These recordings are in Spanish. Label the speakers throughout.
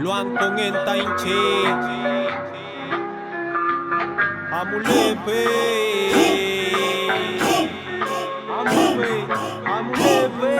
Speaker 1: Luang con entainche Amulepe Amulepe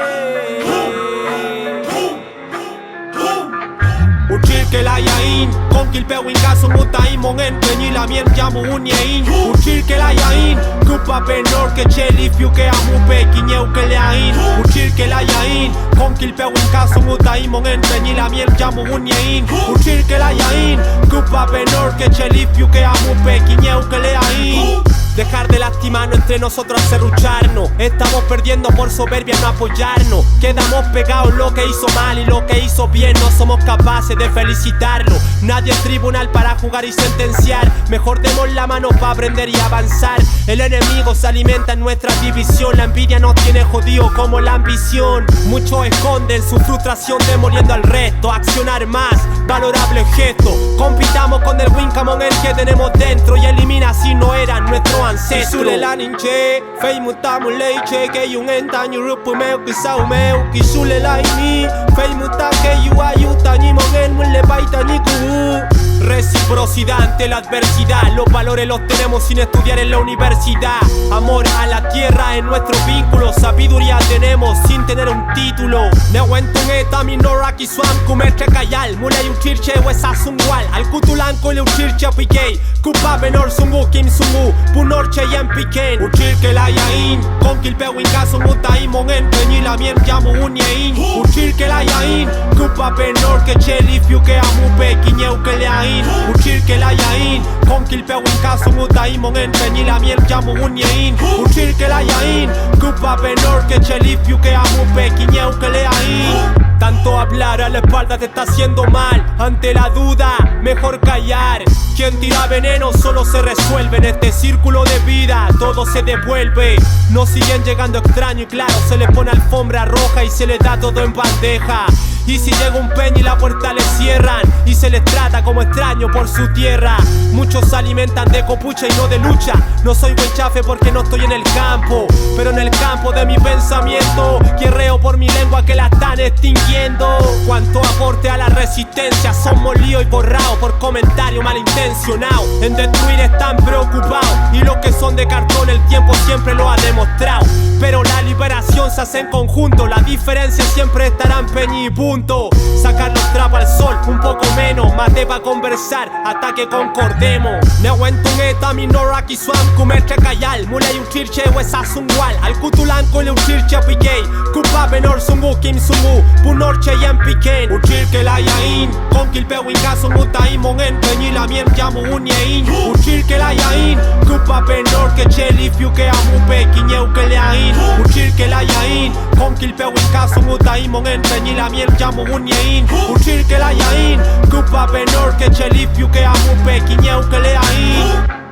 Speaker 1: Uchil ke la yain Kong kilpewin kaso mutain mongen Penyi la mien jamu unyein Uchil ke la yain Kupa penor ke chelif yu ke amupe Kinyeu ke leain Uchil ke la yain Kong kilpewin kaso mutain mongen Penyi la mien jamu unyein Uchil ke la yain Kupa penor ke chelif yu ke amupe Kinyeu ke leain Dejar de lastimarnos entre nosotros, serrucharnos. Estamos perdiendo por soberbia, no apoyarnos. Quedamos pegados lo que hizo mal y lo que hizo bien. No somos capaces de felicitarlo. Nadie es tribunal para jugar y sentenciar. Mejor demos la mano para aprender y avanzar. El enemigo se alimenta en nuestra división. La envidia nos tiene jodidos como la ambición. Muchos esconden su frustración demoliendo al resto. Accionar más, valorable gesto. Compitamos con el Winkamon el que tenemos dentro. Y elimina si no eran nuestros ancestro. Kisule la ninche, fei mutamu leiche, que yun entanyu rupu meu kisau meu. Kisule la ini, fei muta que yu ayuta ni mongen mule baita ni kuhu. Reciprocidad ante la adversidad. Los valores los tenemos sin estudiar en la universidad. Amor a la tierra es nuestro vínculo. Sabiduría tenemos sin tener un título. Nehuentun eta minoraki suam kumetre kayal. Mulay uchirche wesa sungwal. Al kutulanko le uchirche pikei. Kupa benor sungu kim sungu. Punorche yen piken. Uchir ke la yain. Con kilpewin kaso mutai mongen. Penyi la mien jamu unyein. Uchir ke la yain. Kupa benor ke chelif yu ke amupe. Kinyeu ke leain. Uchir ke la yain Kong kilpewin kaso mutai mongen Penyi la miel jamu unyein Uchir ke la yain Kupa penor ke chelif yu ke amupe Kinyeu ke leain. Tanto hablar a la espalda te está haciendo mal. Ante la duda, mejor callar. Quien tira veneno solo se resuelve. En este círculo de vida todo se devuelve. No siguen llegando extraños y claro, se les pone alfombra roja y se les da todo en bandeja. Y si llega un peña y la puerta les cierran y se les trata como extraño por su tierra. Muchos se alimentan de copucha y no de lucha. No soy buen chafe porque no estoy en el campo, pero en el campo de mi pensamiento guerreo por mi lengua que la están extinguiendo. Cuánto aporte a la resistencia, son molidos y borrados por comentarios malintencionados. En destruir están preocupados y los que son de cartón el tiempo siempre lo ha demostrado. Pero la liberación se hace en conjunto, la diferencia siempre estará en peña y punto. Sacar los trapos al sol, un poco menos, mate pa' conversar hasta que concordemos. Nehuentun eta minoraki suam kumetre kayal. Mulay uchirche wesa sungwal. Al kutulanko le uchirche pikei. Kupa benor sungu kim sungu. Punorche yen piken. Uchir ke la yain Kong kilpewin kaso mutai mongen. Penyi la mien jamu unyein. Uchir ke la yain Kupa benor ke chelif yu ke amupe. Kinyeu ke leain. Uchir ke la yain Kong kilpewin kaso mutai mongen. Penyi la mien jamu unyein. Uchir ke la yain Kupa benor ke chelif yu ke amupe. Kinyeu ke leain.